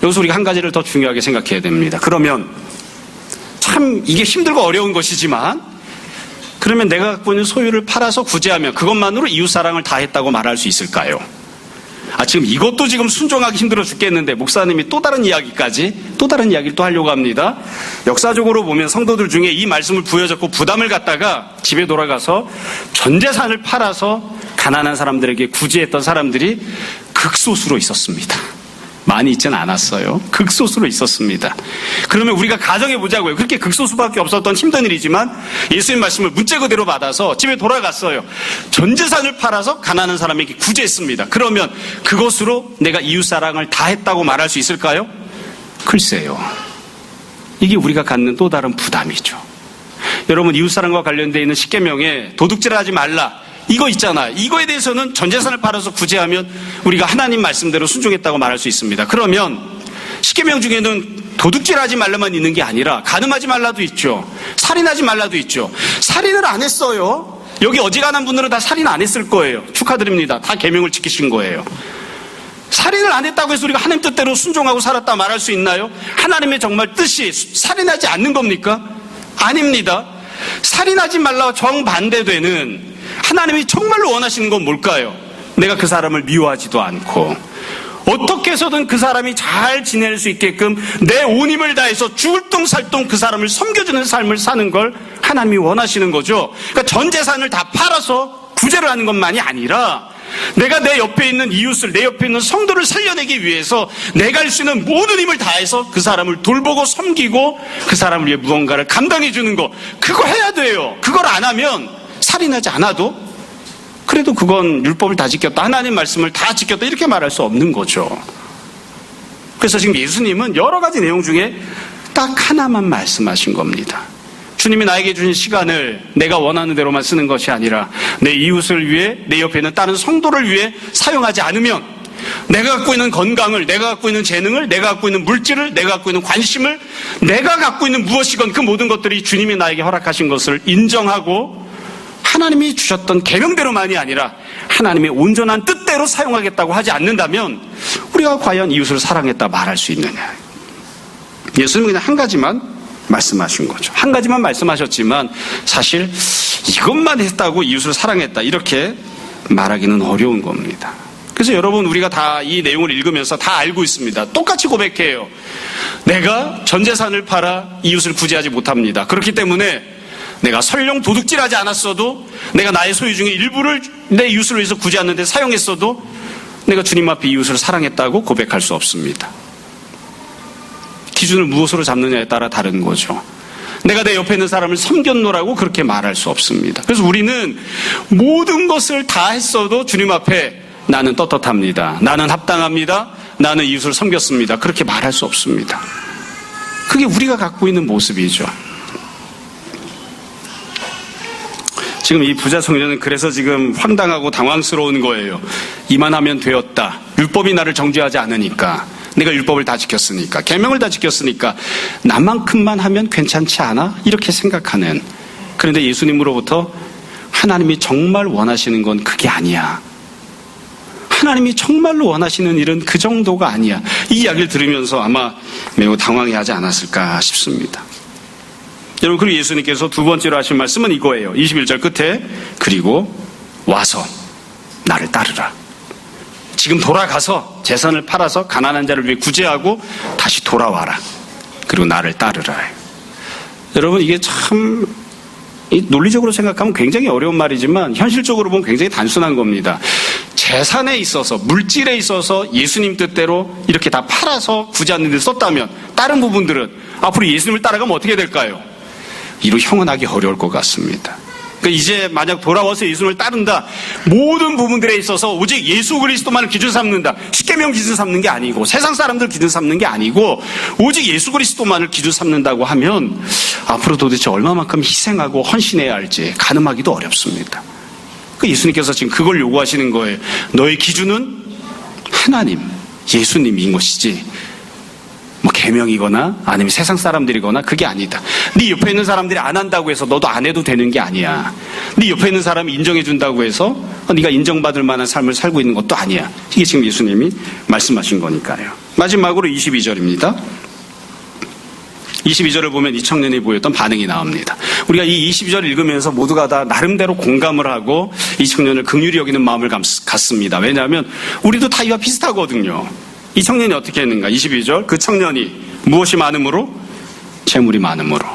여기서 우리가 한 가지를 더 중요하게 생각해야 됩니다. 그러면 참 이게 힘들고 어려운 것이지만 그러면 내가 갖고 있는 소유를 팔아서 구제하면 그것만으로 이웃사랑을 다 했다고 말할 수 있을까요? 지금 이것도 지금 순종하기 힘들어 죽겠는데 목사님이 또 다른 이야기를 또 하려고 합니다. 역사적으로 보면 성도들 중에 이 말씀을 부여잡고 부담을 갖다가 집에 돌아가서 전 재산을 팔아서 가난한 사람들에게 구제했던 사람들이 극소수로 있었습니다. 많이 있지는 않았어요. 극소수로 있었습니다. 그러면 우리가 가정해 보자고요. 그렇게 극소수밖에 없었던 힘든 일이지만 예수님 말씀을 문자 그대로 받아서 집에 돌아갔어요. 전 재산을 팔아서 가난한 사람에게 구제했습니다. 그러면 그것으로 내가 이웃사랑을 다 했다고 말할 수 있을까요? 글쎄요. 이게 우리가 갖는 또 다른 부담이죠. 여러분, 이웃사랑과 관련되어 있는 10계명에 도둑질하지 말라, 이거 있잖아요. 이거에 대해서는 전 재산을 팔아서 구제하면 우리가 하나님 말씀대로 순종했다고 말할 수 있습니다. 그러면 10계명 중에는 도둑질하지 말라만 있는 게 아니라 간음하지 말라도 있죠. 살인하지 말라도 있죠. 살인을 안 했어요. 여기 어지간한 분들은 다 살인 안 했을 거예요. 축하드립니다. 다 계명을 지키신 거예요. 살인을 안 했다고 해서 우리가 하나님 뜻대로 순종하고 살았다 말할 수 있나요? 하나님의 정말 뜻이 살인하지 않는 겁니까? 아닙니다. 살인하지 말라와 정반대되는 하나님이 정말로 원하시는 건 뭘까요? 내가 그 사람을 미워하지도 않고 어떻게 해서든 그 사람이 잘 지낼 수 있게끔 내 온 힘을 다해서 죽을 똥살똥 그 사람을 섬겨주는 삶을 사는 걸 하나님이 원하시는 거죠. 그러니까 전 재산을 다 팔아서 구제를 하는 것만이 아니라 내가 내 옆에 있는 이웃을, 내 옆에 있는 성도를 살려내기 위해서 내가 할 수 있는 모든 힘을 다해서 그 사람을 돌보고 섬기고 그 사람을 위해 무언가를 감당해 주는 거, 그거 해야 돼요. 그걸 안 하면 살인하지 않아도 그래도 그건 율법을 다 지켰다, 하나님 말씀을 다 지켰다, 이렇게 말할 수 없는 거죠. 그래서 지금 예수님은 여러 가지 내용 중에 딱 하나만 말씀하신 겁니다. 주님이 나에게 주신 시간을 내가 원하는 대로만 쓰는 것이 아니라 내 이웃을 위해, 내 옆에 있는 다른 성도를 위해 사용하지 않으면 내가 갖고 있는 건강을, 내가 갖고 있는 재능을, 내가 갖고 있는 물질을, 내가 갖고 있는 관심을, 내가 갖고 있는 무엇이건 그 모든 것들이 주님이 나에게 허락하신 것을 인정하고 하나님이 주셨던 계명대로만이 아니라 하나님의 온전한 뜻대로 사용하겠다고 하지 않는다면 우리가 과연 이웃을 사랑했다 말할 수 있느냐. 예수님은 그냥 한 가지만 말씀하신 거죠. 한 가지만 말씀하셨지만 사실 이것만 했다고 이웃을 사랑했다 이렇게 말하기는 어려운 겁니다. 그래서 여러분, 우리가 다 이 내용을 읽으면서 다 알고 있습니다. 똑같이 고백해요. 내가 전 재산을 팔아 이웃을 구제하지 못합니다. 그렇기 때문에 내가 설령 도둑질하지 않았어도, 내가 나의 소유 중에 일부를 내 이웃을 위해서 구제하는 데 사용했어도 내가 주님 앞에 이웃을 사랑했다고 고백할 수 없습니다. 기준을 무엇으로 잡느냐에 따라 다른 거죠. 내가 내 옆에 있는 사람을 섬겼노라고 그렇게 말할 수 없습니다. 그래서 우리는 모든 것을 다 했어도 주님 앞에 나는 떳떳합니다, 나는 합당합니다, 나는 이웃을 섬겼습니다, 그렇게 말할 수 없습니다. 그게 우리가 갖고 있는 모습이죠. 지금 이 부자 청년은 그래서 지금 황당하고 당황스러운 거예요. 이만하면 되었다. 율법이 나를 정죄하지 않으니까, 내가 율법을 다 지켰으니까, 계명을 다 지켰으니까 나만큼만 하면 괜찮지 않아? 이렇게 생각하는. 그런데 예수님으로부터 하나님이 정말 원하시는 건 그게 아니야. 하나님이 정말로 원하시는 일은 그 정도가 아니야. 이 이야기를 들으면서 아마 매우 당황해하지 않았을까 싶습니다. 여러분, 그리고 예수님께서 두 번째로 하신 말씀은 이거예요. 21절 끝에 그리고 와서 나를 따르라. 지금 돌아가서 재산을 팔아서 가난한 자를 위해 구제하고 다시 돌아와라. 그리고 나를 따르라. 여러분, 이게 참 논리적으로 생각하면 굉장히 어려운 말이지만 현실적으로 보면 굉장히 단순한 겁니다. 재산에 있어서, 물질에 있어서 예수님 뜻대로 이렇게 다 팔아서 구제하는 데 썼다면 다른 부분들은 앞으로 예수님을 따라가면 어떻게 될까요? 이루 형언하기 어려울 것 같습니다. 그러니까 이제 만약 돌아와서 예수님을 따른다, 모든 부분들에 있어서 오직 예수 그리스도만을 기준 삼는다. 십계명 기준 삼는 게 아니고 세상 사람들 기준 삼는 게 아니고 오직 예수 그리스도만을 기준 삼는다고 하면 앞으로 도대체 얼마만큼 희생하고 헌신해야 할지 가늠하기도 어렵습니다. 그 예수님께서 지금 그걸 요구하시는 거예요. 너의 기준은 하나님, 예수님인 것이지 뭐 계명이거나 아니면 세상 사람들이거나 그게 아니다. 네 옆에 있는 사람들이 안 한다고 해서 너도 안 해도 되는 게 아니야. 네 옆에 있는 사람이 인정해 준다고 해서 네가 인정받을 만한 삶을 살고 있는 것도 아니야. 이게 지금 예수님이 말씀하신 거니까요. 마지막으로 22절입니다. 22절을 보면 이 청년이 보였던 반응이 나옵니다. 우리가 이 22절을 읽으면서 모두가 다 나름대로 공감을 하고 이 청년을 긍휼히 여기는 마음을 갖습니다. 왜냐하면 우리도 다 이와 비슷하거든요. 이 청년이 어떻게 했는가? 22절, 그 청년이 무엇이 많음으로? 재물이 많음으로.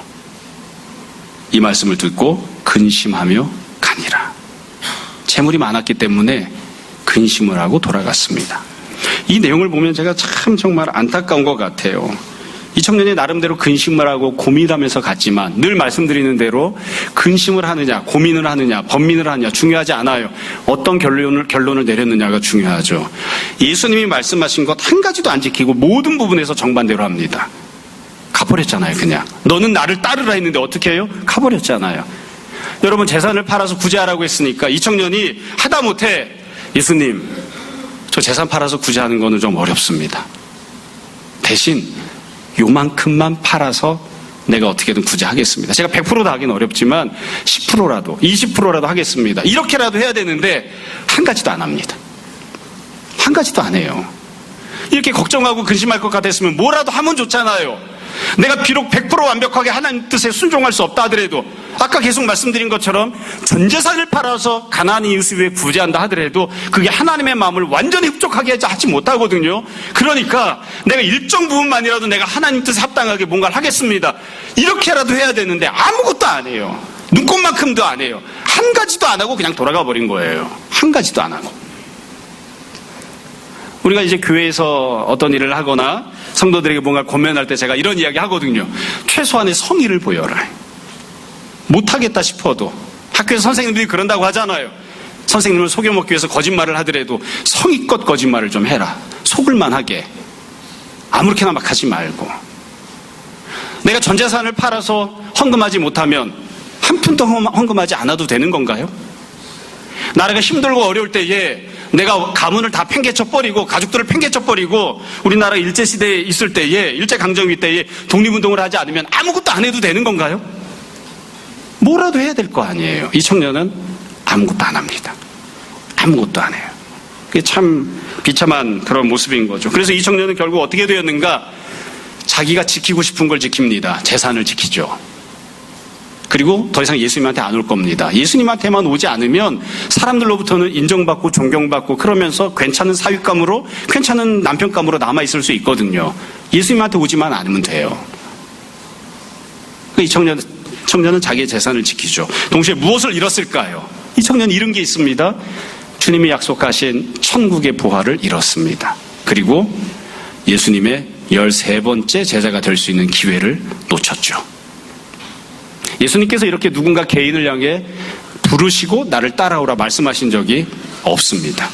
이 말씀을 듣고 근심하며 가니라. 재물이 많았기 때문에 근심을 하고 돌아갔습니다. 이 내용을 보면 제가 참 정말 안타까운 것 같아요. 이 청년이 나름대로 근심을 하고 고민하면서 갔지만 늘 말씀드리는 대로 근심을 하느냐, 고민을 하느냐, 번민을 하느냐 중요하지 않아요. 어떤 결론을 내렸느냐가 중요하죠. 예수님이 말씀하신 것 한 가지도 안 지키고 모든 부분에서 정반대로 합니다. 가버렸잖아요, 그냥. 너는 나를 따르라 했는데 어떻게 해요? 가버렸잖아요. 여러분, 재산을 팔아서 구제하라고 했으니까 이 청년이 하다못해 예수님, 저 재산 팔아서 구제하는 거는 좀 어렵습니다. 대신 요만큼만 팔아서 내가 어떻게든 구제하겠습니다. 제가 100%도 하긴 어렵지만 10%라도 20%라도 하겠습니다. 이렇게라도 해야 되는데 한 가지도 안 합니다. 한 가지도 안 해요. 이렇게 걱정하고 근심할 것 같았으면 뭐라도 하면 좋잖아요. 내가 비록 100% 완벽하게 하나님 뜻에 순종할 수 없다 하더라도 아까 계속 말씀드린 것처럼 전 재산을 팔아서 가난한 이웃을 위해 구제한다 하더라도 그게 하나님의 마음을 완전히 흡족하게 하지 못하거든요. 그러니까 내가 일정 부분만이라도 내가 하나님 뜻에 합당하게 뭔가를 하겠습니다. 이렇게라도 해야 되는데 아무것도 안 해요. 눈꼽만큼도 안 해요. 한 가지도 안 하고 그냥 돌아가 버린 거예요. 한 가지도 안 하고. 우리가 이제 교회에서 어떤 일을 하거나 성도들에게 뭔가 권면할 때 제가 이런 이야기 하거든요. 최소한의 성의를 보여라. 못하겠다 싶어도 학교에서 선생님들이 그런다고 하잖아요. 선생님을 속여먹기 위해서 거짓말을 하더라도 성의껏 거짓말을 좀 해라. 속을만 하게. 아무렇게나 막 하지 말고. 내가 전 재산을 팔아서 헌금하지 못하면 한 푼도 헌금하지 않아도 되는 건가요? 나라가 힘들고 어려울 때에 내가 가문을 다 팽개쳐버리고 가족들을 팽개쳐버리고 우리나라 일제시대에 있을 때에 일제강점기 때에 독립운동을 하지 않으면 아무것도 안 해도 되는 건가요? 뭐라도 해야 될 거 아니에요. 이 청년은 아무것도 안 합니다. 아무것도 안 해요. 그게 참 비참한 그런 모습인 거죠. 그래서 이 청년은 결국 어떻게 되었는가? 자기가 지키고 싶은 걸 지킵니다. 재산을 지키죠. 그리고 더 이상 예수님한테 안 올 겁니다. 예수님한테만 오지 않으면 사람들로부터는 인정받고 존경받고 그러면서 괜찮은 사윗감으로 괜찮은 남편감으로 남아있을 수 있거든요. 예수님한테 오지만 않으면 돼요. 이 청년은 자기의 재산을 지키죠. 동시에 무엇을 잃었을까요? 이 청년이 잃은 게 있습니다. 주님이 약속하신 천국의 보화를 잃었습니다. 그리고 예수님의 13번째 제자가 될 수 있는 기회를 놓쳤죠. 예수님께서 이렇게 누군가 개인을 향해 부르시고 나를 따라오라 말씀하신 적이 없습니다.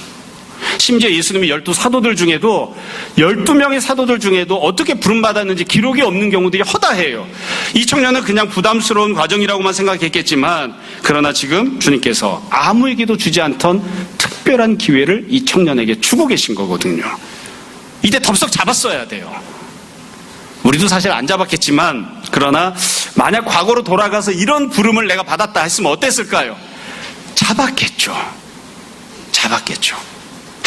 심지어 예수님이 12사도들 중에도 12명의 사도들 중에도 어떻게 부름받았는지 기록이 없는 경우들이 허다해요. 이 청년은 그냥 부담스러운 과정이라고만 생각했겠지만 그러나 지금 주님께서 아무에게도 주지 않던 특별한 기회를 이 청년에게 주고 계신 거거든요. 이때 덥석 잡았어야 돼요. 우리도 사실 안 잡았겠지만 그러나 만약 과거로 돌아가서 이런 부름을 내가 받았다 했으면 어땠을까요? 잡았겠죠.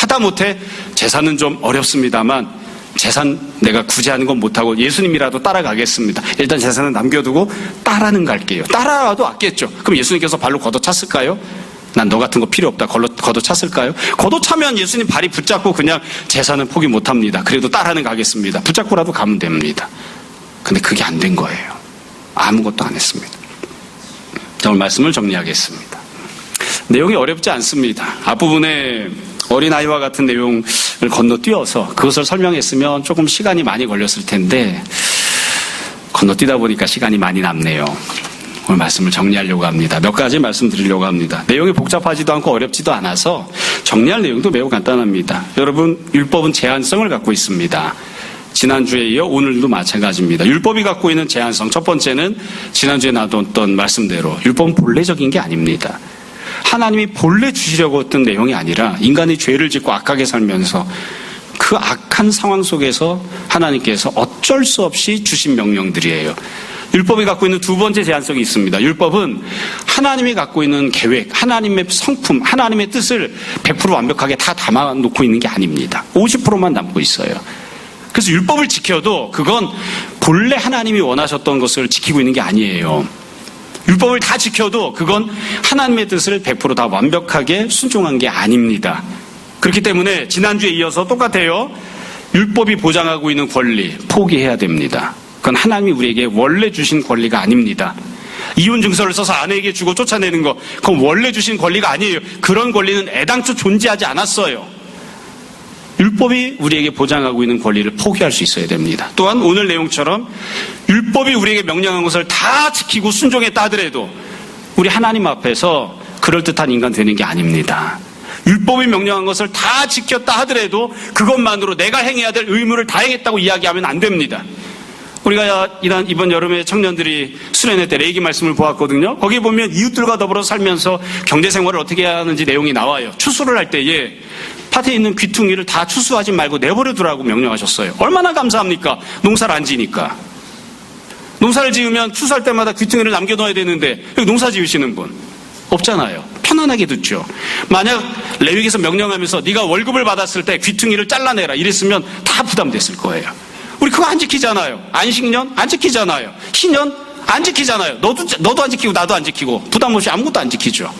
하다못해 제사는 좀 어렵습니다만 재산 내가 구제하는 건 못하고 예수님이라도 따라가겠습니다. 일단 재산은 남겨두고 따라는 갈게요. 따라와도 왔겠죠. 그럼 예수님께서 발로 걷어찼을까요? 난 너 같은 거 필요 없다. 걷어찼을까요? 걷어차면 예수님 발이 붙잡고 그냥 재산은 포기 못합니다. 그래도 따라는 가겠습니다. 붙잡고라도 가면 됩니다. 근데 그게 안 된 거예요. 아무것도 안 했습니다. 자, 오늘 말씀을 정리하겠습니다. 내용이 어렵지 않습니다. 앞부분에 어린아이와 같은 내용을 건너뛰어서 그것을 설명했으면 조금 시간이 많이 걸렸을 텐데 건너뛰다 보니까 시간이 많이 남네요. 오늘 말씀을 정리하려고 합니다. 몇 가지 말씀드리려고 합니다. 내용이 복잡하지도 않고 어렵지도 않아서 정리할 내용도 매우 간단합니다. 여러분, 율법은 제한성을 갖고 있습니다. 지난주에 이어 오늘도 마찬가지입니다. 율법이 갖고 있는 제한성, 첫 번째는 지난주에 나눴던 말씀대로 율법은 본래적인 게 아닙니다. 하나님이 본래 주시려고 했던 내용이 아니라 인간이 죄를 짓고 악하게 살면서 그 악한 상황 속에서 하나님께서 어쩔 수 없이 주신 명령들이에요. 율법이 갖고 있는 두 번째 제한성이 있습니다. 율법은 하나님이 갖고 있는 계획, 하나님의 성품, 하나님의 뜻을 100% 완벽하게 다 담아놓고 있는 게 아닙니다. 50%만 담고 있어요. 그래서 율법을 지켜도 그건 본래 하나님이 원하셨던 것을 지키고 있는 게 아니에요. 율법을 다 지켜도 그건 하나님의 뜻을 100% 다 완벽하게 순종한 게 아닙니다. 그렇기 때문에 지난주에 이어서 똑같아요. 율법이 보장하고 있는 권리 포기해야 됩니다. 그건 하나님이 우리에게 원래 주신 권리가 아닙니다. 이혼 증서를 써서 아내에게 주고 쫓아내는 거, 그건 원래 주신 권리가 아니에요. 그런 권리는 애당초 존재하지 않았어요. 율법이 우리에게 보장하고 있는 권리를 포기할 수 있어야 됩니다. 또한 오늘 내용처럼 율법이 우리에게 명령한 것을 다 지키고 순종했다 하더라도 우리 하나님 앞에서 그럴듯한 인간 되는 게 아닙니다. 율법이 명령한 것을 다 지켰다 하더라도 그것만으로 내가 행해야 될 의무를 다 행했다고 이야기하면 안 됩니다. 우리가 이번 여름에 청년들이 수련회 때 레이기 말씀을 보았거든요. 거기 보면 이웃들과 더불어 살면서 경제생활을 어떻게 해야 하는지 내용이 나와요. 추수를 할 때에 밭에 있는 귀퉁이를 다 추수하지 말고 내버려 두라고 명령하셨어요. 얼마나 감사합니까? 농사를 안 지니까. 농사를 지으면 추수할 때마다 귀퉁이를 남겨놓아야 되는데 여기 농사 지으시는 분 없잖아요. 편안하게 듣죠. 만약 레위기에서 명령하면서 네가 월급을 받았을 때 귀퉁이를 잘라내라 이랬으면 다 부담됐을 거예요. 우리 그거 안 지키잖아요. 안식년 안 지키잖아요. 희년 안 지키잖아요. 너도 안 지키고 나도 안 지키고 부담 없이 아무것도 안 지키죠.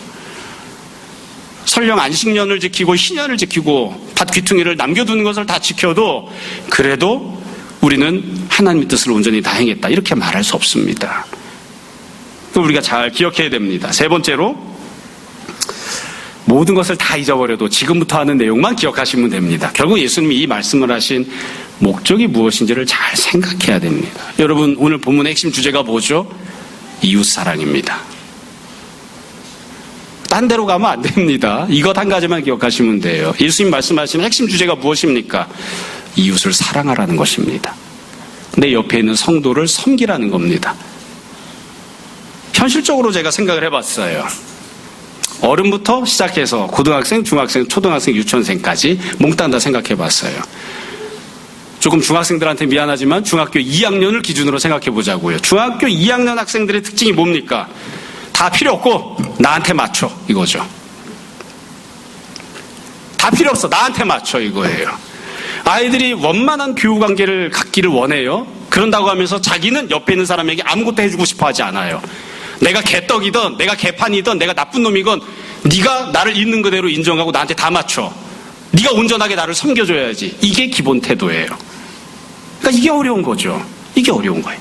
설령 안식년을 지키고 희년을 지키고 밭 귀퉁이를 남겨두는 것을 다 지켜도 그래도 우리는 하나님의 뜻을 온전히 다 행했다 이렇게 말할 수 없습니다. 우리가 잘 기억해야 됩니다. 세 번째로 모든 것을 다 잊어버려도 지금부터 하는 내용만 기억하시면 됩니다. 결국 예수님이 이 말씀을 하신 목적이 무엇인지를 잘 생각해야 됩니다. 여러분, 오늘 본문의 핵심 주제가 뭐죠? 이웃사랑입니다. 딴 데로 가면 안 됩니다. 이것 한 가지만 기억하시면 돼요. 예수님 말씀하시는 핵심 주제가 무엇입니까? 이웃을 사랑하라는 것입니다. 내 옆에 있는 성도를 섬기라는 겁니다. 현실적으로 제가 생각을 해봤어요. 어른부터 시작해서 고등학생, 중학생, 초등학생, 유치원생까지 몽땅 다 생각해봤어요. 조금 중학생들한테 미안하지만 중학교 2학년을 기준으로 생각해보자고요. 중학교 2학년 학생들의 특징이 뭡니까? 다 필요 없고 나한테 맞춰 이거죠. 다 필요 없어 나한테 맞춰 이거예요. 아이들이 원만한 교우관계를 갖기를 원해요. 그런다고 하면서 자기는 옆에 있는 사람에게 아무것도 해주고 싶어 하지 않아요. 내가 개떡이든 내가 개판이든 내가 나쁜 놈이건 네가 나를 있는 그대로 인정하고 나한테 다 맞춰. 네가 온전하게 나를 섬겨줘야지. 이게 기본 태도예요. 그러니까 이게 어려운 거죠. 이게 어려운 거예요.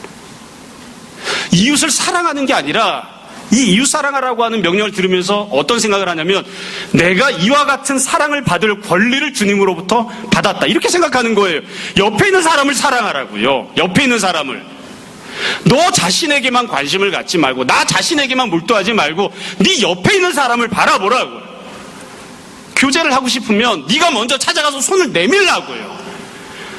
이웃을 사랑하는 게 아니라 이 이웃 사랑하라고 하는 명령을 들으면서 어떤 생각을 하냐면 내가 이와 같은 사랑을 받을 권리를 주님으로부터 받았다 이렇게 생각하는 거예요. 옆에 있는 사람을 사랑하라고요. 옆에 있는 사람을. 너 자신에게만 관심을 갖지 말고 나 자신에게만 몰두하지 말고 네 옆에 있는 사람을 바라보라고요. 교제를 하고 싶으면 네가 먼저 찾아가서 손을 내밀라고요.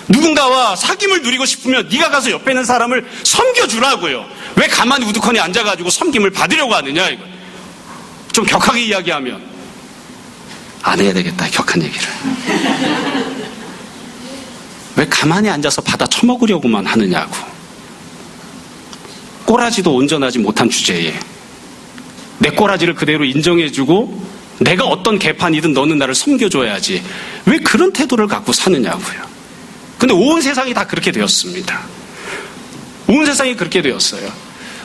누군가와 사귐을 누리고 싶으면 네가 가서 옆에 있는 사람을 섬겨주라고요. 왜 가만히 우두커니 앉아가지고 섬김을 받으려고 하느냐 이거. 좀 격하게 이야기하면 안 해야 되겠다 격한 얘기를. 왜 가만히 앉아서 받아 처먹으려고만 하느냐고. 꼬라지도 온전하지 못한 주제에 내 꼬라지를 그대로 인정해주고 내가 어떤 개판이든 너는 나를 섬겨줘야지. 왜 그런 태도를 갖고 사느냐고요. 근데 온 세상이 다 그렇게 되었습니다. 온 세상이 그렇게 되었어요.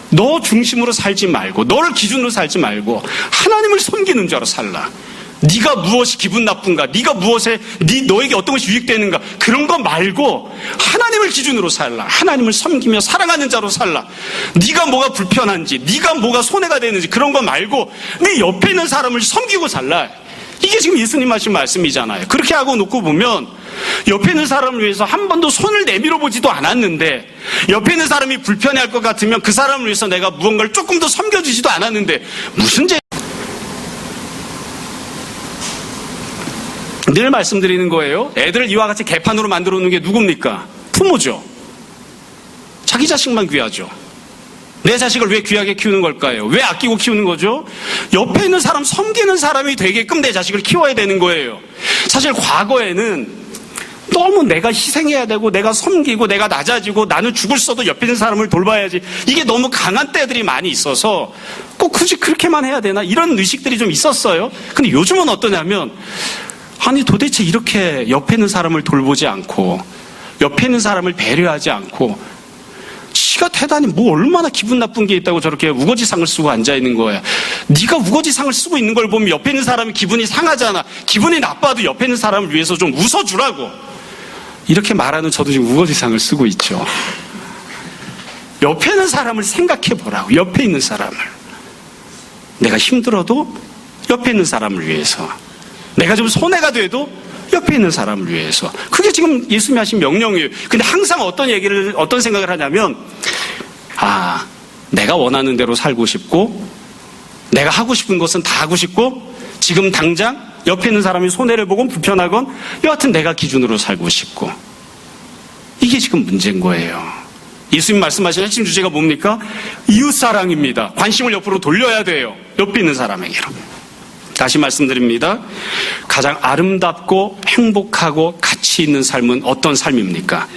너 중심으로 살지 말고, 너를 기준으로 살지 말고 하나님을 섬기는 자로 살라. 네가 무엇이 기분 나쁜가, 네가 무엇에 너에게 어떤 것이 유익되는가, 그런 거 말고 하나님을 기준으로 살라. 하나님을 섬기며 사랑하는 자로 살라. 네가 뭐가 불편한지, 네가 뭐가 손해가 되는지 그런 거 말고 네 옆에 있는 사람을 섬기고 살라. 이게 지금 예수님 하신 말씀이잖아요. 그렇게 하고 놓고 보면 옆에 있는 사람을 위해서 한 번도 손을 내밀어 보지도 않았는데, 옆에 있는 사람이 불편해할 것 같으면 그 사람을 위해서 내가 무언가를 조금 더 섬겨주지도 않았는데 무슨 늘 말씀드리는 거예요. 애들을 이와 같이 개판으로 만들어 놓는 게 누굽니까? 부모죠. 자기 자식만 귀하죠. 내 자식을 왜 귀하게 키우는 걸까요? 왜 아끼고 키우는 거죠? 옆에 있는 사람, 섬기는 사람이 되게끔 내 자식을 키워야 되는 거예요. 사실 과거에는 너무 내가 희생해야 되고, 내가 섬기고, 내가 낮아지고, 나는 죽을 써도 옆에 있는 사람을 돌봐야지, 이게 너무 강한 때들이 많이 있어서 꼭 굳이 그렇게만 해야 되나, 이런 의식들이 좀 있었어요. 근데 요즘은 어떠냐면, 아니 도대체 이렇게 옆에 있는 사람을 돌보지 않고, 옆에 있는 사람을 배려하지 않고, 지가 대단히 뭐 얼마나 기분 나쁜 게 있다고 저렇게 우거지상을 쓰고 앉아있는 거야. 네가 우거지상을 쓰고 있는 걸 보면 옆에 있는 사람이 기분이 상하잖아. 기분이 나빠도 옆에 있는 사람을 위해서 좀 웃어주라고. 이렇게 말하는 저도 지금 우거지상을 쓰고 있죠. 옆에 있는 사람을 생각해 보라고. 옆에 있는 사람을. 내가 힘들어도 옆에 있는 사람을 위해서, 내가 좀 손해가 돼도 옆에 있는 사람을 위해서. 그게 지금 예수님이 하신 명령이에요. 근데 항상 어떤 생각을 하냐면, 내가 원하는 대로 살고 싶고, 내가 하고 싶은 것은 다 하고 싶고, 지금 당장 옆에 있는 사람이 손해를 보건 불편하건 여하튼 내가 기준으로 살고 싶고, 이게 지금 문제인 거예요. 예수님 말씀하신 핵심 주제가 뭡니까? 이웃사랑입니다. 관심을 옆으로 돌려야 돼요. 옆에 있는 사람에게로. 다시 말씀드립니다. 가장 아름답고 행복하고 가치 있는 삶은 어떤 삶입니까?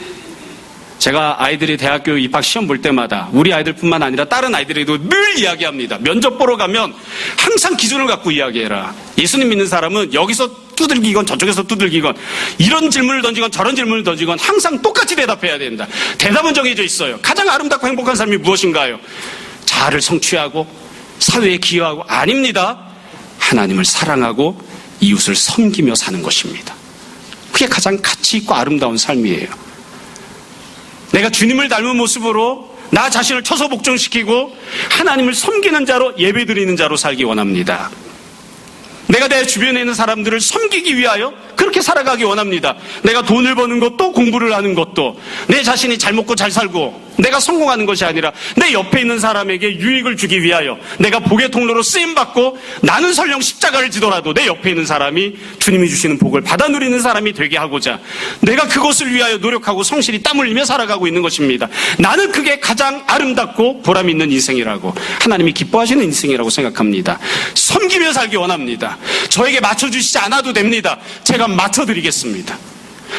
제가 아이들이 대학교 입학 시험 볼 때마다 우리 아이들뿐만 아니라 다른 아이들에게도 늘 이야기합니다. 면접 보러 가면 항상 기준을 갖고 이야기해라. 예수님 믿는 사람은 여기서 두들기건 저쪽에서 두들기건, 이런 질문을 던지건 저런 질문을 던지건 항상 똑같이 대답해야 된다. 대답은 정해져 있어요. 가장 아름답고 행복한 삶이 무엇인가요? 자아를 성취하고 사회에 기여하고, 아닙니다. 하나님을 사랑하고 이웃을 섬기며 사는 것입니다. 그게 가장 가치 있고 아름다운 삶이에요. 내가 주님을 닮은 모습으로 나 자신을 처소 복종시키고 하나님을 섬기는 자로, 예배드리는 자로 살기 원합니다. 내가 내 주변에 있는 사람들을 섬기기 위하여 그렇게 살아가기 원합니다. 내가 돈을 버는 것도, 공부를 하는 것도, 내 자신이 잘 먹고 잘 살고 내가 성공하는 것이 아니라 내 옆에 있는 사람에게 유익을 주기 위하여, 내가 복의 통로로 쓰임받고 나는 설령 십자가를 지더라도 내 옆에 있는 사람이 주님이 주시는 복을 받아 누리는 사람이 되게 하고자 내가 그것을 위하여 노력하고 성실히 땀 흘리며 살아가고 있는 것입니다. 나는 그게 가장 아름답고 보람 있는 인생이라고, 하나님이 기뻐하시는 인생이라고 생각합니다. 섬기며 살기 원합니다. 저에게 맞춰주시지 않아도 됩니다. 제가 맞춰드리겠습니다.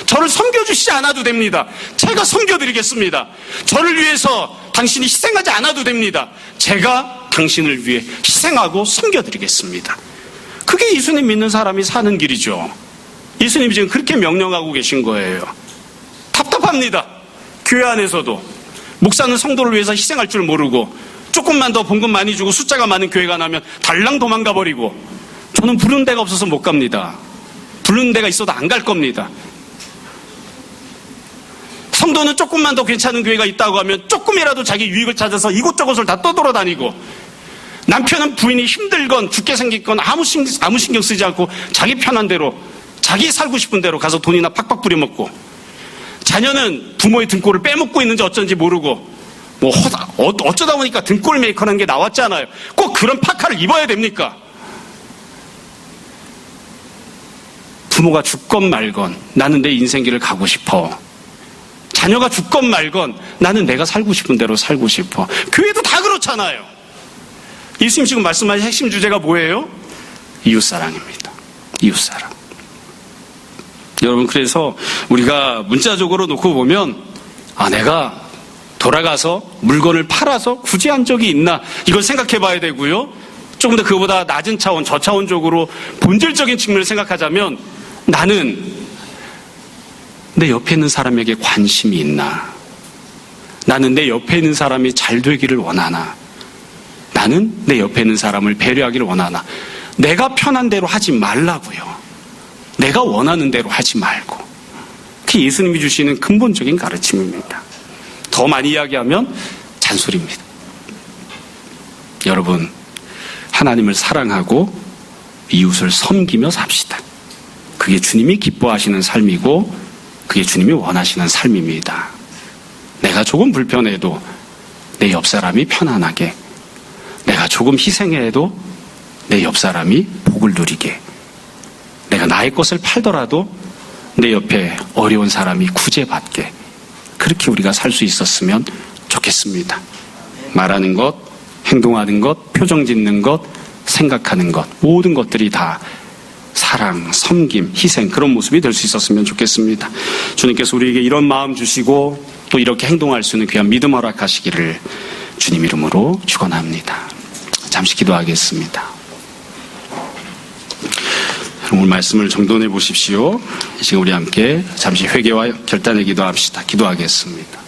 저를 섬겨주시지 않아도 됩니다. 제가 섬겨드리겠습니다. 저를 위해서 당신이 희생하지 않아도 됩니다. 제가 당신을 위해 희생하고 섬겨드리겠습니다. 그게 예수님 믿는 사람이 사는 길이죠. 예수님이 지금 그렇게 명령하고 계신 거예요. 답답합니다. 교회 안에서도 목사는 성도를 위해서 희생할 줄 모르고, 조금만 더 봉급 많이 주고 숫자가 많은 교회가 나면 달랑 도망가 버리고, 저는 부른 데가 없어서 못 갑니다. 부른 데가 있어도 안 갈 겁니다. 성도는 조금만 더 괜찮은 교회가 있다고 하면 조금이라도 자기 유익을 찾아서 이곳저곳을 다 떠돌아다니고, 남편은 부인이 힘들건 죽게 생겼건 아무 신경 쓰지 않고 자기 편한 대로, 자기 살고 싶은 대로 가서 돈이나 팍팍 부려먹고, 자녀는 부모의 등골을 빼먹고 있는지 어쩐지 모르고, 어쩌다 보니까 등골 메이커라는 게 나왔잖아요. 꼭 그런 파카를 입어야 됩니까? 부모가 죽건 말건 나는 내 인생길을 가고 싶어. 자녀가 죽건 말건 나는 내가 살고 싶은 대로 살고 싶어. 교회도 다 그렇잖아요. 예수님 지금 말씀하신 핵심 주제가 뭐예요? 이웃사랑입니다. 이웃사랑. 여러분, 그래서 우리가 문자적으로 놓고 보면, 내가 돌아가서 물건을 팔아서 구제한 적이 있나, 이걸 생각해 봐야 되고요. 조금 더 그보다 낮은 차원, 저차원적으로 본질적인 측면을 생각하자면 나는 내 옆에 있는 사람에게 관심이 있나? 나는 내 옆에 있는 사람이 잘 되기를 원하나? 나는 내 옆에 있는 사람을 배려하기를 원하나? 내가 편한 대로 하지 말라고요. 내가 원하는 대로 하지 말고. 그게 예수님이 주시는 근본적인 가르침입니다. 더 많이 이야기하면 잔소리입니다. 여러분, 하나님을 사랑하고 이웃을 섬기며 삽시다. 그게 주님이 기뻐하시는 삶이고 그게 주님이 원하시는 삶입니다. 내가 조금 불편해도 내 옆 사람이 편안하게, 내가 조금 희생해도 내 옆 사람이 복을 누리게, 내가 나의 것을 팔더라도 내 옆에 어려운 사람이 구제받게, 그렇게 우리가 살 수 있었으면 좋겠습니다. 말하는 것, 행동하는 것, 표정 짓는 것, 생각하는 것, 모든 것들이 다 사랑, 섬김, 희생, 그런 모습이 될 수 있었으면 좋겠습니다. 주님께서 우리에게 이런 마음 주시고 또 이렇게 행동할 수 있는 귀한 믿음 허락하시기를 주님 이름으로 축원합니다. 잠시 기도하겠습니다. 오늘 말씀을 정돈해 보십시오. 이 시간 우리 함께 잠시 회개와 결단의 기도합시다. 기도하겠습니다.